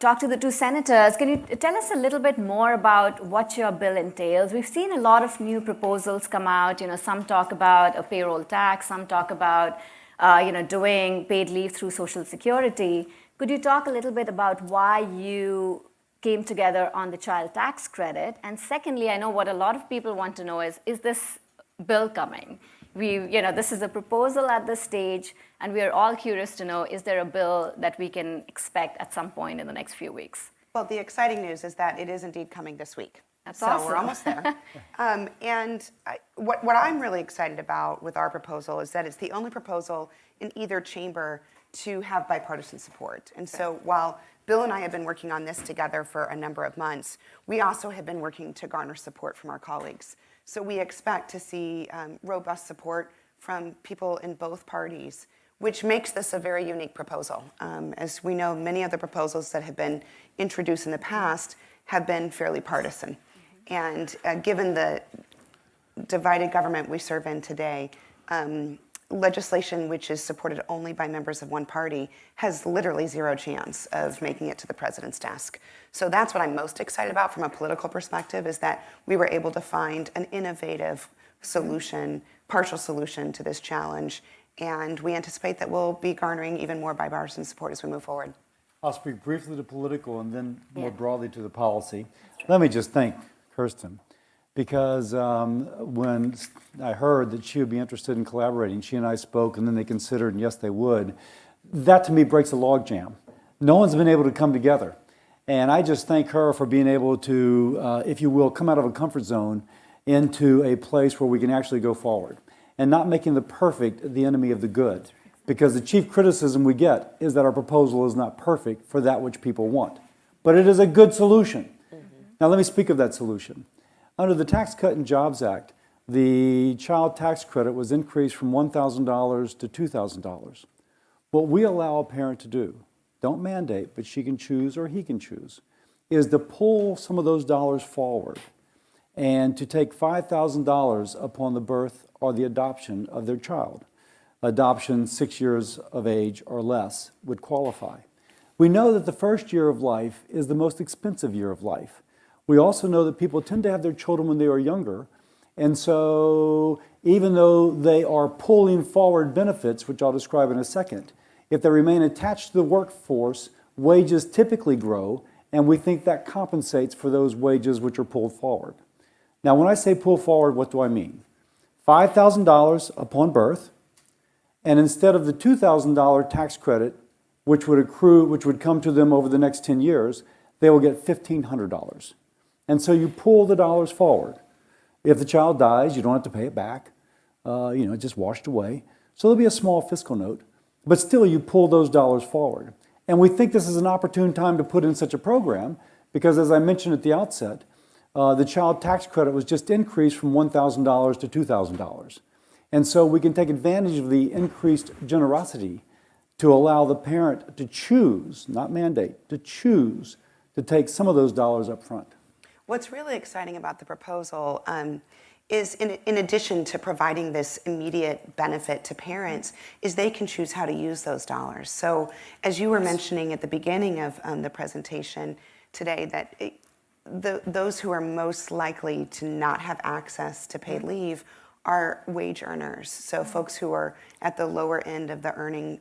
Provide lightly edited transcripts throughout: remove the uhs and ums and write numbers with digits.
talk to the two senators. Can you tell us a little bit more about what your bill entails? We've seen a lot of new proposals come out. Some talk about a payroll tax, some talk about doing paid leave through Social Security. Could you talk a little bit about why you came together on the child tax credit? And secondly, I know what a lot of people want to know is this bill coming? This is a proposal at this stage, and we are all curious to know, is there a bill that we can expect at some point in the next few weeks? Well, the exciting news is that it is indeed coming this week. That's awesome. So we're almost there. What I'm really excited about with our proposal is that it's the only proposal in either chamber to have bipartisan support. And so while Bill and I have been working on this together for a number of months, we also have been working to garner support from our colleagues. So we expect to see robust support from people in both parties, which makes this a very unique proposal. As we know, many of the proposals that have been introduced in the past have been fairly partisan. And given the divided government we serve in today, legislation which is supported only by members of one party has literally zero chance of making it to the president's desk. So that's what I'm most excited about from a political perspective, is that we were able to find an innovative solution, partial solution to this challenge, and we anticipate that we'll be garnering even more bipartisan support as we move forward. I'll speak briefly to political and then more broadly to the policy. Let me just thank Kirsten, because when I heard that she would be interested in collaborating, she and I spoke, and then they considered, and yes, they would. That, to me, breaks a logjam. No one's been able to come together. And I just thank her for being able to, if you will, come out of a comfort zone into a place where we can actually go forward, and not making the perfect the enemy of the good. Because the chief criticism we get is that our proposal is not perfect for that which people want. But it is a good solution. Now, let me speak of that solution. Under the Tax Cut and Jobs Act, the child tax credit was increased from $1,000 to $2,000. What we allow a parent to do, don't mandate, but she can choose or he can choose, is to pull some of those dollars forward and to take $5,000 upon the birth or the adoption of their child. Adoption 6 years of age or less would qualify. We know that the first year of life is the most expensive year of life. We also know that people tend to have their children when they are younger, and so even though they are pulling forward benefits, which I'll describe in a second, if they remain attached to the workforce, wages typically grow, and we think that compensates for those wages which are pulled forward. Now, when I say pull forward, what do I mean? $5,000 upon birth, and instead of the $2,000 tax credit, which would come to them over the next 10 years, they will get $1,500. And so you pull the dollars forward. If the child dies, you don't have to pay it back. It's just washed away. So there'll be a small fiscal note, but still you pull those dollars forward. And we think this is an opportune time to put in such a program because, as I mentioned at the outset, the child tax credit was just increased from $1,000 to $2,000. And so we can take advantage of the increased generosity to allow the parent to choose, not mandate, to choose to take some of those dollars up front. What's really exciting about the proposal is in addition to providing this immediate benefit to parents, is they can choose how to use those dollars. So as you were mentioning at the beginning of the presentation today, that those who are most likely to not have access to paid leave are wage earners, so folks who are at the lower end of the earning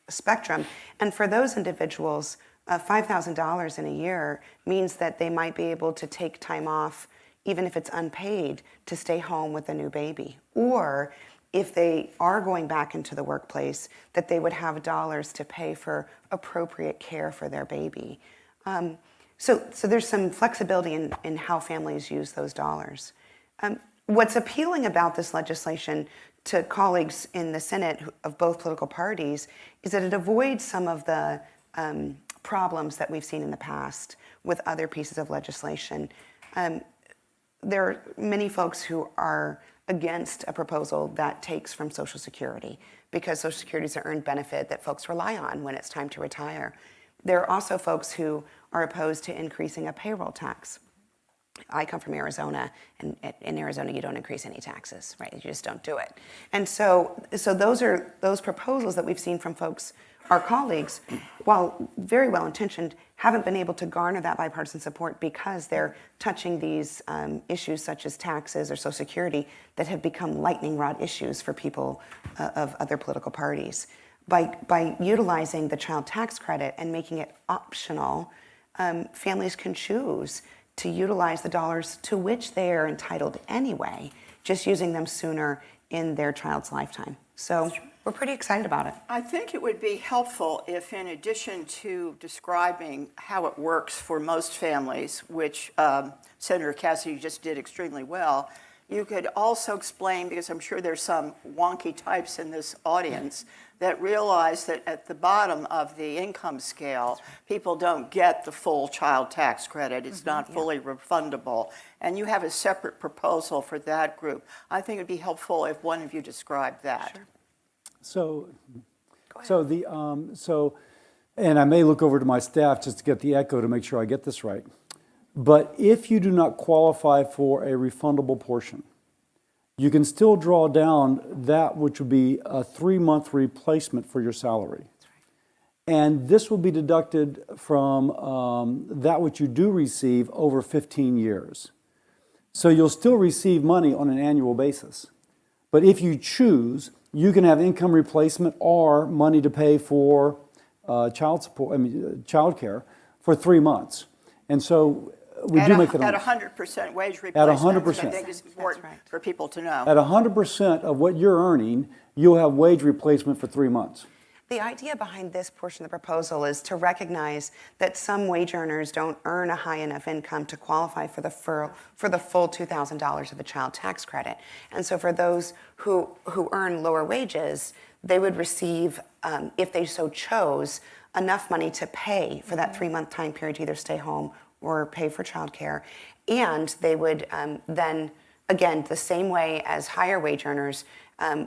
spectrum. And for those individuals, $5,000 in a year means that they might be able to take time off, even if it's unpaid, to stay home with a new baby. Or if they are going back into the workplace, that they would have dollars to pay for appropriate care for their baby. So there's some flexibility in how families use those dollars. What's appealing about this legislation to colleagues in the Senate of both political parties is that it avoids some of the problems that we've seen in the past with other pieces of legislation. There are many folks who are against a proposal that takes from Social Security because Social Security is an earned benefit that folks rely on when it's time to retire. There are also folks who are opposed to increasing a payroll tax. I come from Arizona, and in Arizona you don't increase any taxes, right? You just don't do it. And so those proposals that we've seen from folks, our colleagues, while very well intentioned, haven't been able to garner that bipartisan support because they're touching these issues such as taxes or Social Security that have become lightning rod issues for people of other political parties. By utilizing the child tax credit and making it optional, families can choose to utilize the dollars to which they are entitled anyway, just using them sooner in their child's lifetime. So we're pretty excited about it. I think it would be helpful if, in addition to describing how it works for most families, which Senator Cassidy just did extremely well, you could also explain, because I'm sure there's some wonky types in this audience that realize that at the bottom of the income scale, people don't get the full child tax credit. It's not fully refundable. And you have a separate proposal for that group. I think it'd be helpful if one of you described that. Sure. And I may look over to my staff just to get the echo to make sure I get this right. But if you do not qualify for a refundable portion, you can still draw down that which would be a 3-month replacement for your salary. And this will be deducted from that which you do receive over 15 years. So you'll still receive money on an annual basis. But if you choose, you can have income replacement or money to pay for child care for 3 months. And so we do make that at 100% wage replacement. At 100%. Which I think is important for people to know. At 100% of what you're earning, you'll have wage replacement for 3 months. The idea behind this portion of the proposal is to recognize that some wage earners don't earn a high enough income to qualify for the full $2,000 of the child tax credit. And so for those who earn lower wages, they would receive, if they so chose, enough money to pay for that 3-month time period to either stay home or pay for childcare. And they would then, again, the same way as higher wage earners,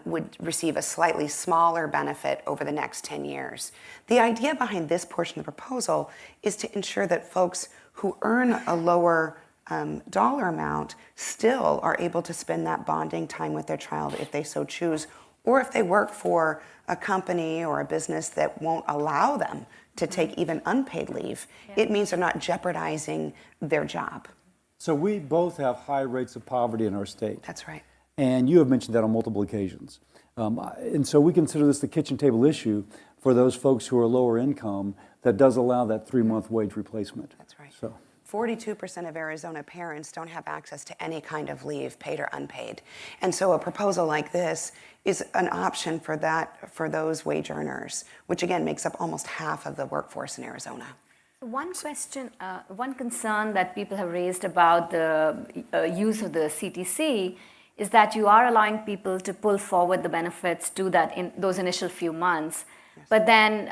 would receive a slightly smaller benefit over the next 10 years. The idea behind this portion of the proposal is to ensure that folks who earn a lower dollar amount still are able to spend that bonding time with their child if they so choose, or if they work for a company or a business that won't allow them to take even unpaid leave, it means they're not jeopardizing their job. So we both have high rates of poverty in our state. That's right. And you have mentioned that on multiple occasions. And so we consider this the kitchen table issue for those folks who are lower income that does allow that 3-month wage replacement. That's right. So 42% of Arizona parents don't have access to any kind of leave, paid or unpaid. And so a proposal like this is an option for that, for those wage earners, which again makes up almost half of the workforce in Arizona. One question, one concern that people have raised about the use of the CTC is that you are allowing people to pull forward the benefits to that in those initial few months. Yes. But then,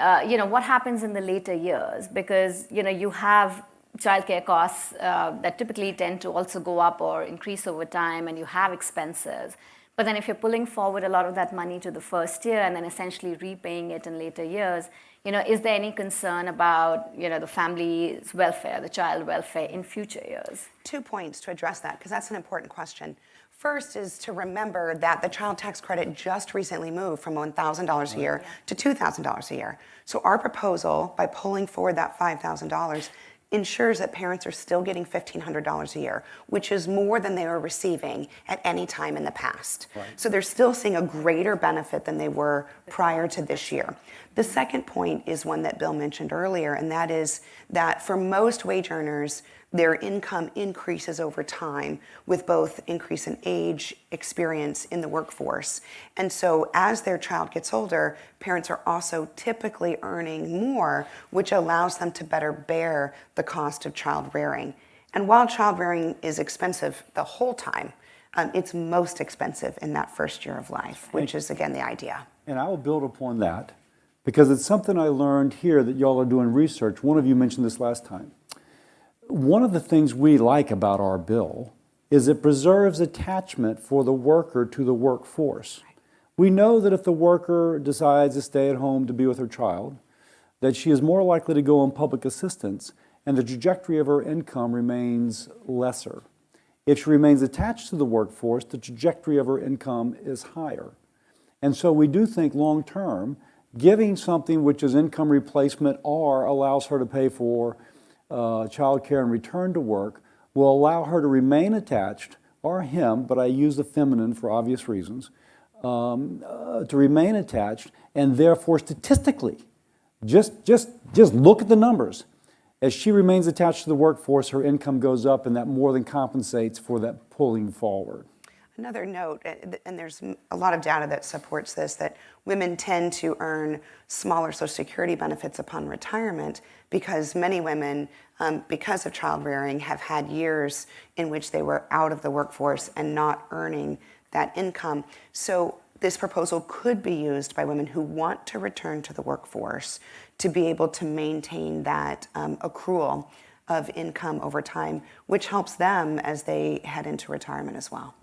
what happens in the later years? Because, you have childcare costs that typically tend to also go up or increase over time, and you have expenses. But then if you're pulling forward a lot of that money to the first year and then essentially repaying it in later years, is there any concern about, the family's welfare, the child welfare in future years? 2 points to address that, because that's an important question. First is to remember that the child tax credit just recently moved from $1,000 a year to $2,000 a year. So our proposal, by pulling forward that $5,000, ensures that parents are still getting $1,500 a year, which is more than they were receiving at any time in the past. Right. So they're still seeing a greater benefit than they were prior to this year. The second point is one that Bill mentioned earlier, and that is that for most wage earners, their income increases over time with both increase in age, experience in the workforce. And so as their child gets older, parents are also typically earning more, which allows them to better bear the cost of child rearing. And while child rearing is expensive the whole time, it's most expensive in that first year of life, which is, again, the idea. And I will build upon that because it's something I learned here that y'all are doing research. One of you mentioned this last time. One of the things we like about our bill is it preserves attachment for the worker to the workforce. We know that if the worker decides to stay at home to be with her child, that she is more likely to go on public assistance. and the trajectory of her income remains lesser. If she remains attached to the workforce, the trajectory of her income is higher. And so we do think long term, giving something which is income replacement or allows her to pay for child care and return to work will allow her to remain attached, or him, but I use the feminine for obvious reasons, to remain attached, and therefore statistically, just look at the numbers. As she remains attached to the workforce, her income goes up, and that more than compensates for that pulling forward. Another note, and there's a lot of data that supports this, that women tend to earn smaller Social Security benefits upon retirement because many women, because of child rearing, have had years in which they were out of the workforce and not earning that income. So this proposal could be used by women who want to return to the workforce to be able to maintain that accrual of income over time, which helps them as they head into retirement as well.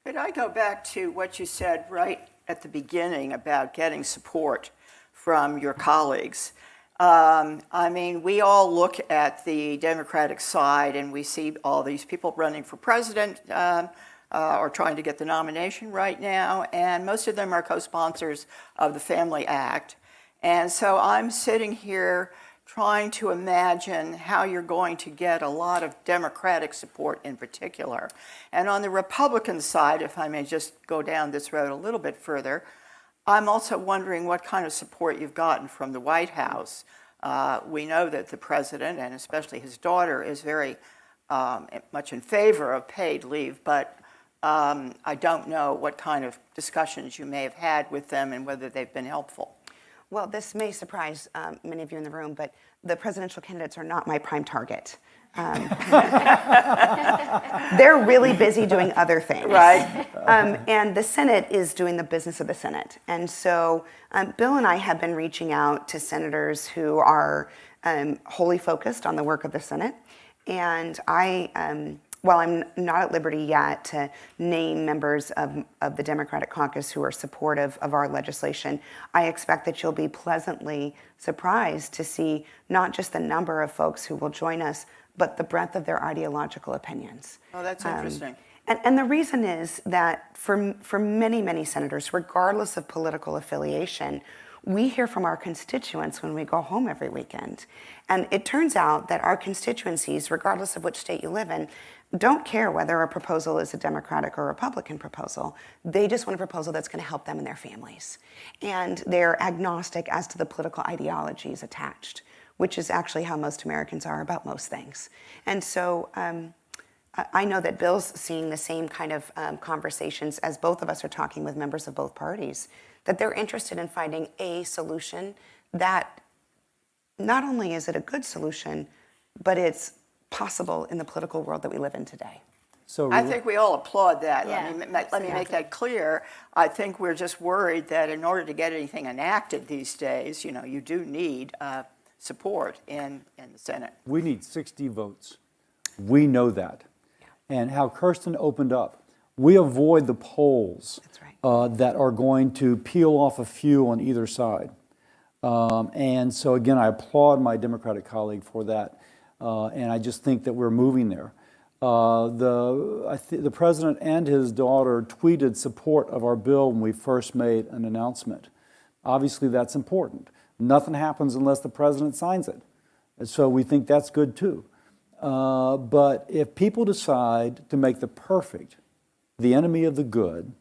Could I go back to what you said right at the beginning about getting support from your colleagues? I mean, we all look at the Democratic side and we see all these people running for president or trying to get the nomination right now, and most of them are co-sponsors of the Family Act. And so I'm sitting here trying to imagine how you're going to get a lot of Democratic support in particular. And on the Republican side, if I may just go down this road a little bit further, I'm also wondering what kind of support you've gotten from the White House. We know that the president, and especially his daughter, is very much in favor of paid leave, but I don't know what kind of discussions you may have had with them and whether they've been helpful. Well, this may surprise many of you in the room, but the presidential candidates are not my prime target. They're really busy doing other things. Right. And the Senate is doing the business of the Senate. And so Bill and I have been reaching out to senators who are wholly focused on the work of the Senate. And while I'm not at liberty yet to name members of the Democratic caucus who are supportive of our legislation, I expect that you'll be pleasantly surprised to see not just the number of folks who will join us, but the breadth of their ideological opinions. Oh, that's interesting. And the reason is that for many, many senators, regardless of political affiliation, we hear from our constituents when we go home every weekend. And it turns out that our constituencies, regardless of which state you live in, don't care whether a proposal is a Democratic or Republican proposal. They just want a proposal that's going to help them and their families. And they're agnostic as to the political ideologies attached, which is actually how most Americans are about most things. And so I know that Bill's seeing the same kind of conversations as both of us are talking with members of both parties, that they're interested in finding a solution that not only is it a good solution, but it's possible in the political world that we live in today. So I think we all applaud that. Yeah, Let me make that clear. I think we're just worried that in order to get anything enacted these days, you know, you do need support in the Senate. we need 60 votes. We know that. And how Kirsten opened up, we avoid the polls That's right. that are going to peel off a few on either side. And so again, I applaud my Democratic colleague for that. And I just think that we're moving there. The president and his daughter tweeted support of our bill when we first made an announcement. Obviously, that's important. Nothing happens unless the president signs it. And so we think that's good too. But if people decide to make the perfect the enemy of the good,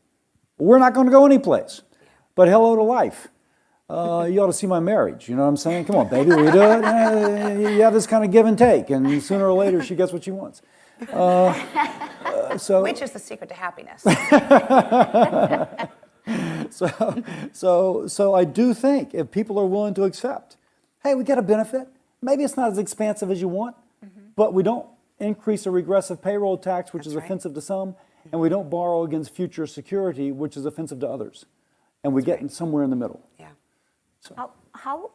we're not going to go anyplace. But hello to life. You ought to see my marriage. You know what I'm saying? Come on, baby, we do it. You have this kind of give and take, and sooner or later she gets what she wants. Which is the secret to happiness. So I do think if people are willing to accept, hey, we get a benefit. Maybe it's not as expansive as you want, but we don't increase a regressive payroll tax, which is offensive to some, and we don't borrow against future security, which is offensive to others. And we get somewhere in the middle. Yeah.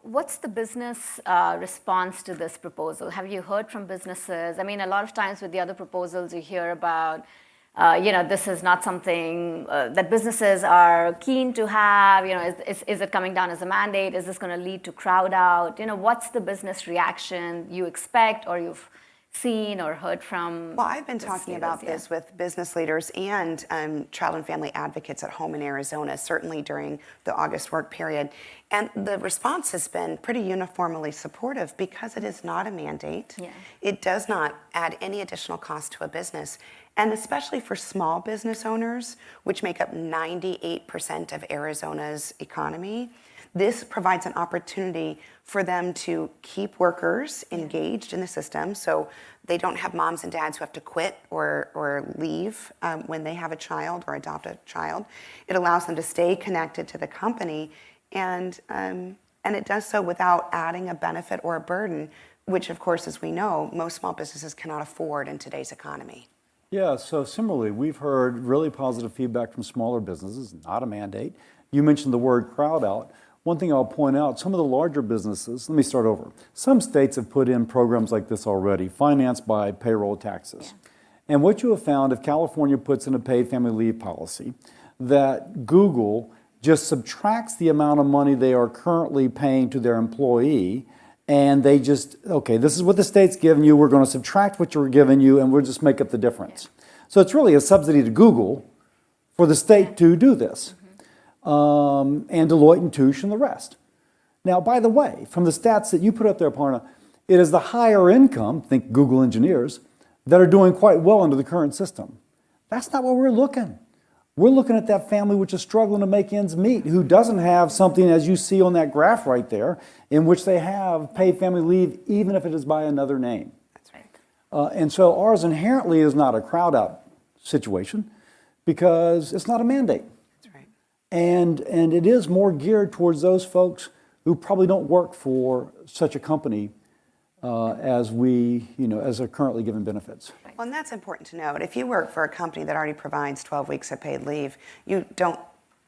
What's the business response to this proposal? Have you heard from businesses? I mean, a lot of times with the other proposals, you hear about this is not something that businesses are keen to have. Is it coming down as a mandate? Is this going to lead to crowd out? What's the business reaction you expect or you've seen or heard from? Well, I've been talking about this with business leaders and child and family advocates at home in Arizona, certainly during the August work period. And the response has been pretty uniformly supportive because it is not a mandate. Yeah. It does not add any additional cost to a business. And especially for small business owners, which make up 98% of Arizona's economy, this provides an opportunity for them to keep workers engaged in the system, so they don't have moms and dads who have to quit or leave when they have a child or adopt a child. It allows them to stay connected to the company, and it does so without adding a benefit or a burden, which, of course, as we know, most small businesses cannot afford in today's economy. Yeah, so similarly, we've heard really positive feedback from smaller businesses, not a mandate. You mentioned the word crowd out. One thing I'll point out, some of the larger businesses, let me start over. Some states have put in programs like this already, financed by payroll taxes. Yeah. And what you have found, if California puts in a paid family leave policy, that Google just subtracts the amount of money they are currently paying to their employee, and they just, okay, this is what the state's giving you, we're going to subtract what you're giving you, and we'll just make up the difference. Yeah. So it's really a subsidy to Google for the state to do this. And Deloitte and Touche and the rest. Now, by the way, from the stats that you put up there, Aparna, it is the higher income, think Google engineers, that are doing quite well under the current system. That's not what we're looking. We're looking at that family which is struggling to make ends meet, who doesn't have something, as you see on that graph right there, in which they have paid family leave, even if it is by another name. That's right. And so ours inherently is not a crowd out situation because it's not a mandate. And it is more geared towards those folks who probably don't work for such a company as are currently given benefits. Well, and that's important to note. If you work for a company that already provides 12 weeks of paid leave, you don't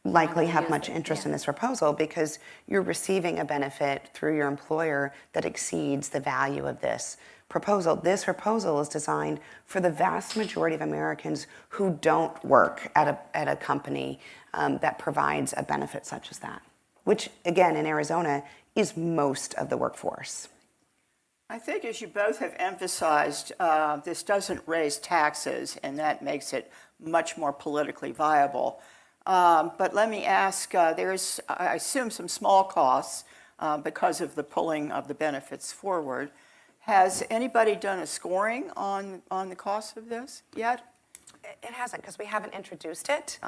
likely have much interest in this proposal because you're receiving a benefit through your employer that exceeds the value of this proposal. This proposal is designed for the vast majority of Americans who don't work at a company that provides a benefit such as that, which, again, in Arizona, is most of the workforce. I think, as you both have emphasized, this doesn't raise taxes, and that makes it much more politically viable. But let me ask, there's, I assume, some small costs because of the pulling of the benefits forward. Has anybody done a scoring on the cost of this yet? It hasn't, because we haven't introduced it.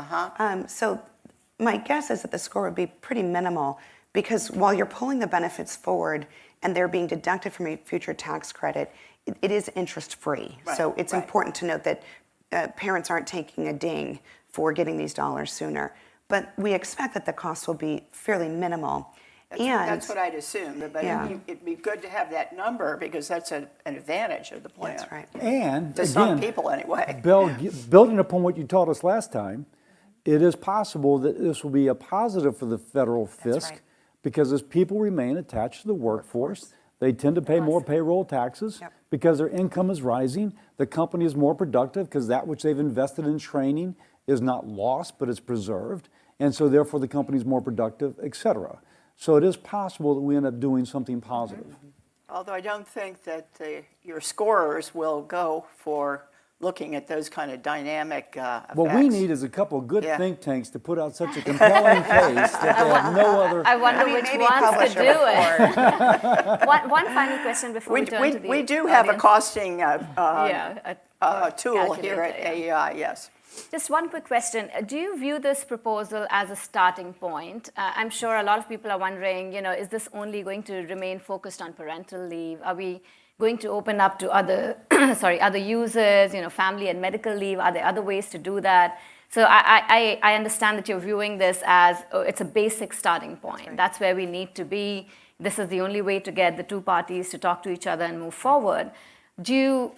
So my guess is that the score would be pretty minimal, because while you're pulling the benefits forward and they're being deducted from a future tax credit, it is interest-free. Right, so it's important to note that parents aren't taking a ding for getting these dollars sooner. But we expect that the cost will be fairly minimal. That's what I'd assume, but it'd be good to have that number because that's an advantage of the plan. That's right. And to some people anyway. Building upon what you taught us last time, it is possible that this will be a positive for the federal fisc because as people remain attached to the workforce, they tend to pay more payroll taxes because their income is rising. The company is more productive because that which they've invested in training is not lost, but it's preserved. And so therefore the company is more productive, et cetera. So it is possible that we end up doing something positive. Although I don't think that your scorers will go for looking at those kind of dynamic effects. What we need is a couple of good think tanks to put out such a compelling case that they have no other... I wonder which ones could do it. One final question before we turn to the We do have a costing tool calculator, here at AEI, yes. Just one quick question. Do you view this proposal as a starting point? I'm sure a lot of people are wondering, is this only going to remain focused on parental leave? Are we going to open up to other, other users, family and medical leave? Are there other ways to do that? So I understand that you're viewing this as it's a basic starting point. That's where we need to be. This is the only way to get the two parties to talk to each other and move forward. Do you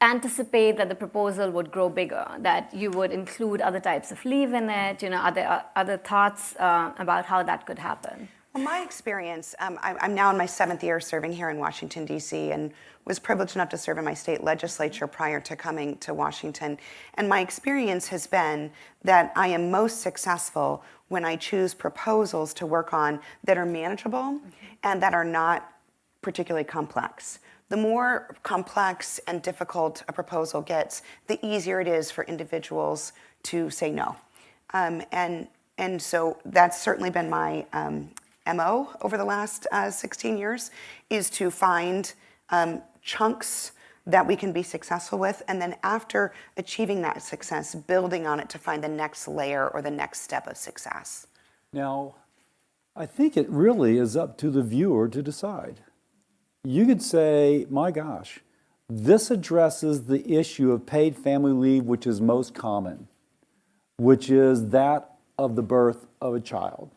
anticipate that the proposal would grow bigger, that you would include other types of leave in it? Are there other thoughts about how that could happen? Well, my experience, I'm now in my 7th year serving here in Washington, D.C., and was privileged enough to serve in my state legislature prior to coming to Washington. And my experience has been that I am most successful when I choose proposals to work on that are manageable and that are not particularly complex. The more complex and difficult a proposal gets, the easier it is for individuals to say no. And so that's certainly been my MO over the last 16 years, is to find chunks that we can be successful with, and then after achieving that success, building on it to find the next layer or the next step of success. Now, I think it really is up to the viewer to decide. You could say, my gosh, this addresses the issue of paid family leave, which is most common, which is that of the birth of a child.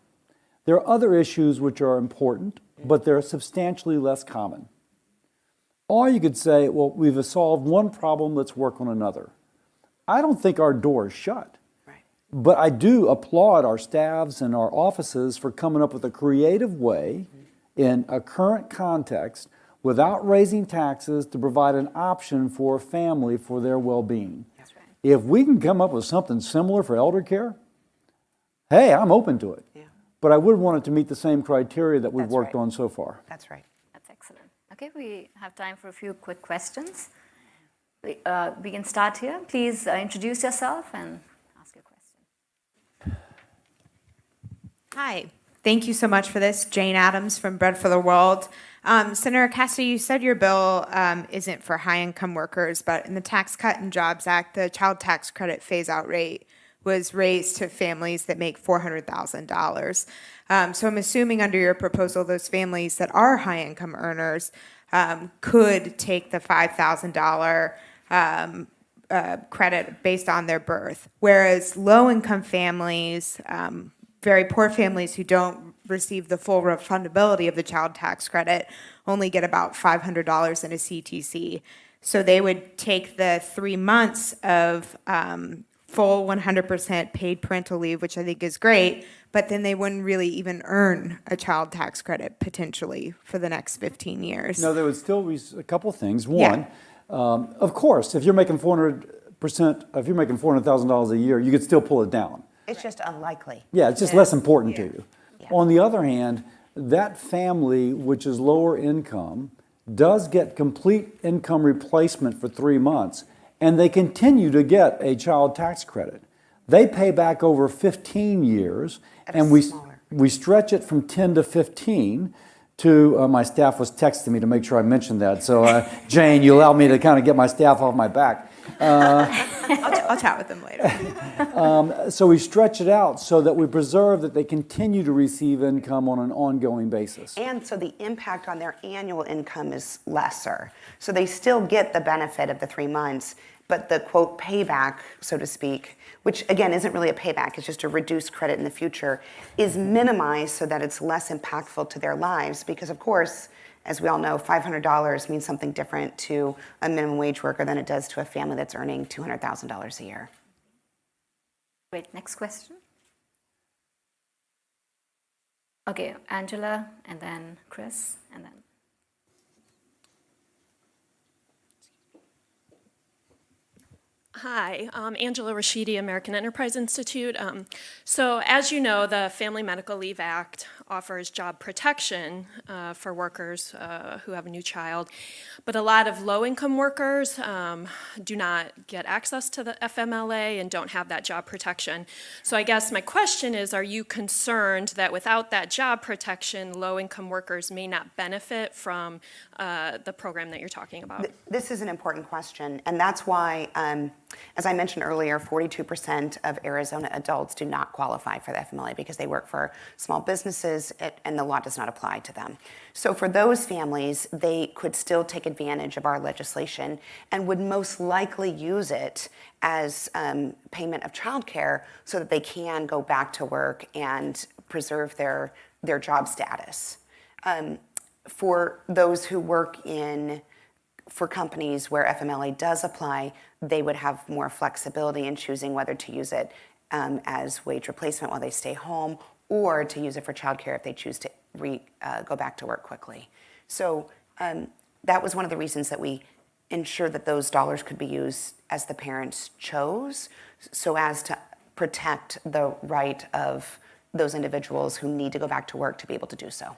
There are other issues which are important, but they're substantially less common. Or you could say, well, we've solved one problem, let's work on another. I don't think our door is shut. Right. But I do applaud our staffs and our offices for coming up with a creative way in a current context without raising taxes to provide an option for a family for their well-being. That's right. If we can come up with something similar for elder care, hey, I'm open to it. Yeah. But I would want it to meet the same criteria that we've That's worked right. on so far. That's right. That's excellent. Okay, we have time for a few quick questions. We can start here. Please introduce yourself and ask your question. Hi, thank you so much for this. Jane Addams from Bread for the World. Senator Cassidy, you said your bill isn't for high-income workers, but in the Tax Cut and Jobs Act, the child tax credit phase-out rate was raised to families that make $400,000. So I'm assuming under your proposal, those families that are high-income earners could take the $5,000 credit based on their birth, whereas low-income families, very poor families who don't receive the full refundability of the child tax credit only get about $500 in a CTC. So they would take the 3 months of full 100% paid parental leave, which I think is great, but then they wouldn't really even earn a child tax credit potentially for the next 15 years. No, there would still be a couple of things. One, of course, if you're making $400,000 a year, you could still pull it down. It's just unlikely. Yeah, it's just less important to you. Yeah. On the other hand, that family, which is lower income, does get complete income replacement for 3 months, and they continue to get a child tax credit. They pay back over 15 years, and we stretch it from 10 to 15 to, my staff was texting me to make sure I mentioned that. So, Jane, you allowed me to kind of get my staff off my back. I'll chat with them later. So we stretch it out so that we preserve that they continue to receive income on an ongoing basis. And so the impact on their annual income is lesser. So they still get the benefit of the 3 months, but the quote payback, so to speak, which again isn't really a payback, it's just a reduced credit in the future, is minimized so that it's less impactful to their lives. Because of course, as we all know, $500 means something different to a minimum wage worker than it does to a family that's earning $200,000 a year. Great, next question. Okay, Angela, and then Chris, and then. Hi, Angela Rashidi, American Enterprise Institute. So as you know, the Family Medical Leave Act offers job protection for workers who have a new child, but a lot of low-income workers do not get access to the FMLA and don't have that job protection. So I guess my question is, are you concerned that without that job protection, low-income workers may not benefit from the program that you're talking about? This is an important question, and that's why, as I mentioned earlier, 42% of Arizona adults do not qualify for the FMLA because they work for small businesses and the law does not apply to them. So for those families, they could still take advantage of our legislation and would most likely use it as payment of childcare so that they can go back to work and preserve their job status. For those who work for companies where FMLA does apply, they would have more flexibility in choosing whether to use it as wage replacement while they stay home or to use it for childcare if they choose to go back to work quickly. So that was one of the reasons that we ensured that those dollars could be used as the parents chose, so as to protect the right of those individuals who need to go back to work to be able to do so.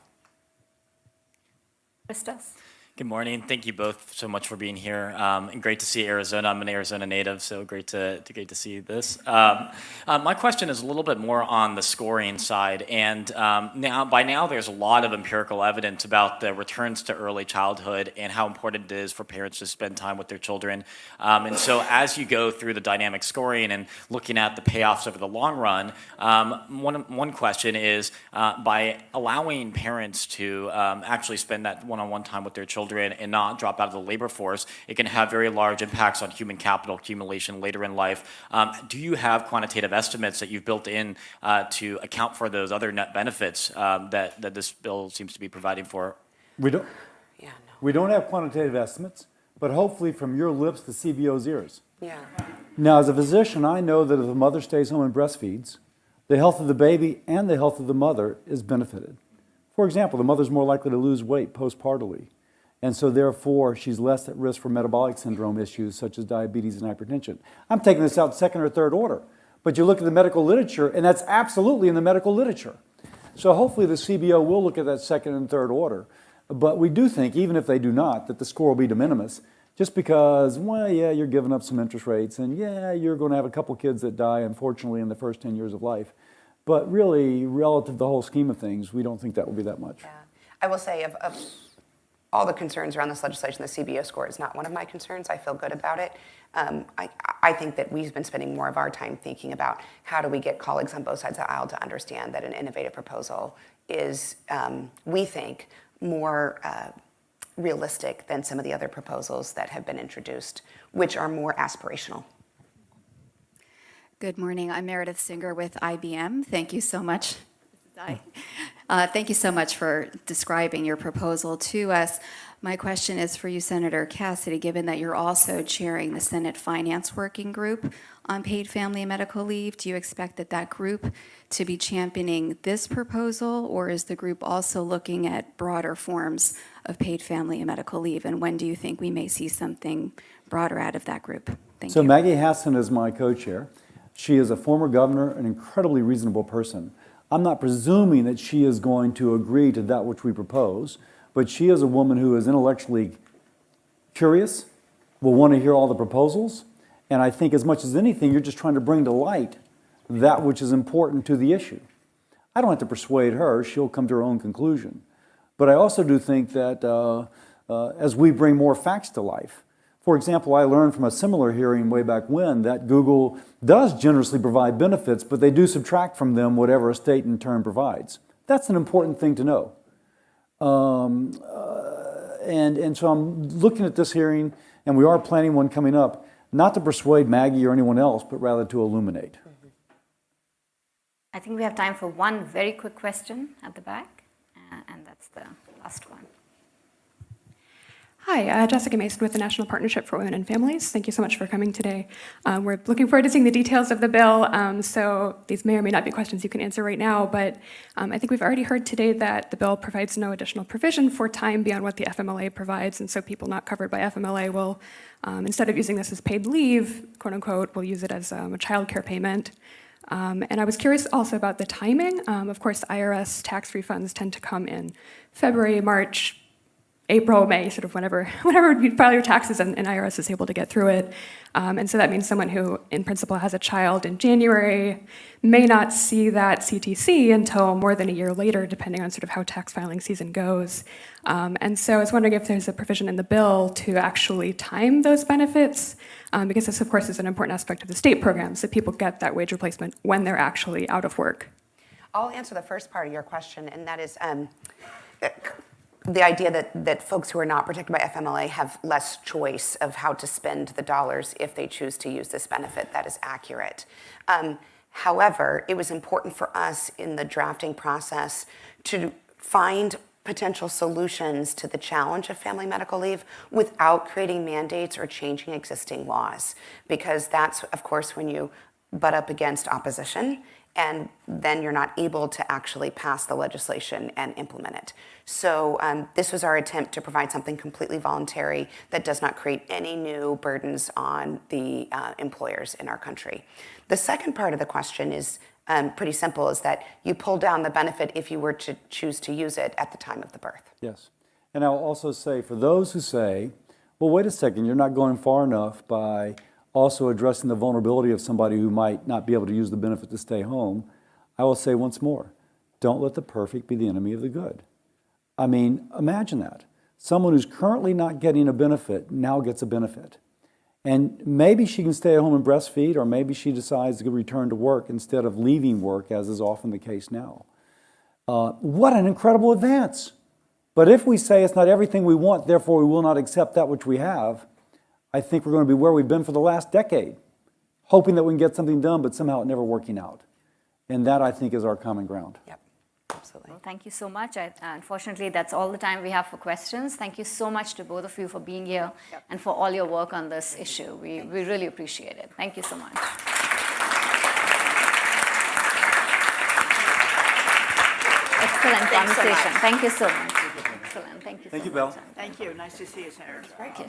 Christos? Good morning. Thank you both so much for being here, and great to see Arizona. I'm an Arizona native, so great to see this. My question is a little bit more on the scoring side, and by now there's a lot of empirical evidence about the returns to early childhood and how important it is for parents to spend time with their children. And so as you go through the dynamic scoring and looking at the payoffs over the long run, one question is by allowing parents to actually spend that one-on-one time with their children and not drop out of the labor force, it can have very large impacts on human capital accumulation later in life. Do you have quantitative estimates that you've built in to account for those other net benefits that this bill seems to be providing for? We don't, Yeah, no. we don't have quantitative estimates, but hopefully from your lips to CBO's ears. Yeah. Now, as a physician, I know that if the mother stays home and breastfeeds, the health of the baby and the health of the mother is benefited. For example, the mother's more likely to lose weight postpartally, and so therefore she's less at risk for metabolic syndrome issues such as diabetes and hypertension. I'm taking this out second or third order, but you look at the medical literature, and that's absolutely in the medical literature. So hopefully the CBO will look at that second and third order, but we do think, even if they do not, that the score will be de minimis, just because, well, yeah, you're giving up some interest rates, and yeah, you're going to have a couple kids that die, unfortunately, in the first 10 years of life. But really, relative to the whole scheme of things, we don't think that will be that much. Yeah. I will say, of all the concerns around this legislation, the CBO score is not one of my concerns. I feel good about it. I think that we've been spending more of our time thinking about how do we get colleagues on both sides of the aisle to understand that an innovative proposal is, we think, more realistic than some of the other proposals that have been introduced, which are more aspirational. Good morning. I'm Meredith Singer with IBM. Thank you so much. Thank you so much for describing your proposal to us. My question is for you, Senator Cassidy, given that you're also chairing the Senate Finance Working Group on paid family and medical leave. Do you expect that group to be championing this proposal, or is the group also looking at broader forms of paid family and medical leave? And when do you think we may see something broader out of that group? Thank you. So Maggie Hassan is my co-chair. She is a former governor, an incredibly reasonable person. I'm not presuming that she is going to agree to that which we propose, but she is a woman who is intellectually curious, will want to hear all the proposals, and I think as much as anything, you're just trying to bring to light that which is important to the issue. I don't have to persuade her, she'll come to her own conclusion. But I also do think that as we bring more facts to life, for example, I learned from a similar hearing way back when that Google does generously provide benefits, but they do subtract from them whatever a state in turn provides. That's an important thing to know. And so I'm looking at this hearing, and we are planning one coming up, not to persuade Maggie or anyone else, but rather to illuminate. I think we have time for one very quick question at the back, and that's the last one. Hi, Jessica Mason with the National Partnership for Women and Families. Thank you so much for coming today. We're looking forward to seeing the details of the bill, so these may or may not be questions you can answer right now, but I think we've already heard today that the bill provides no additional provision for time beyond what the FMLA provides, and so people not covered by FMLA will, instead of using this as paid leave, quote unquote, will use it as a child care payment. And I was curious also about the timing. Of course, IRS tax refunds tend to come in February, March, April, May, sort of whenever you file your taxes and IRS is able to get through it. And so that means someone who, in principle, has a child in January may not see that CTC until more than a year later, depending on sort of how tax filing season goes. And so I was wondering if there's a provision in the bill to actually time those benefits, because this, of course, is an important aspect of the state program, so people get that wage replacement when they're actually out of work. I'll answer the first part of your question, and that is the idea that folks who are not protected by FMLA have less choice of how to spend the dollars if they choose to use this benefit. That is accurate. However, it was important for us in the drafting process to find potential solutions to the challenge of family medical leave without creating mandates or changing existing laws, because that's, of course, when you butt up against opposition. and then you're not able to actually pass the legislation and implement it. So this was our attempt to provide something completely voluntary that does not create any new burdens on the employers in our country. The second part of the question is pretty simple, is that you pull down the benefit if you were to choose to use it at the time of the birth. Yes. And I'll also say, for those who say, well, wait a second, you're not going far enough by also addressing the vulnerability of somebody who might not be able to use the benefit to stay home, I will say once more, don't let the perfect be the enemy of the good. I mean, imagine that. Someone who's currently not getting a benefit now gets a benefit. And maybe she can stay at home and breastfeed, or maybe she decides to return to work instead of leaving work, as is often the case now. What an incredible advance. But if we say it's not everything we want, therefore we will not accept that which we have, I think we're going to be where we've been for the last decade, hoping that we can get something done, but somehow it never working out. And that, I think, is our common ground. Yep, absolutely. Well, thank you so much. Unfortunately, that's all the time we have for questions. Thank you so much to both of you for being here and for all your work on this issue. We really appreciate it. Thank you so much. Excellent conversation. Thank you so much. Excellent. Thank you. Thank you, so Bill. much. Thank you. Nice to see you, Senator.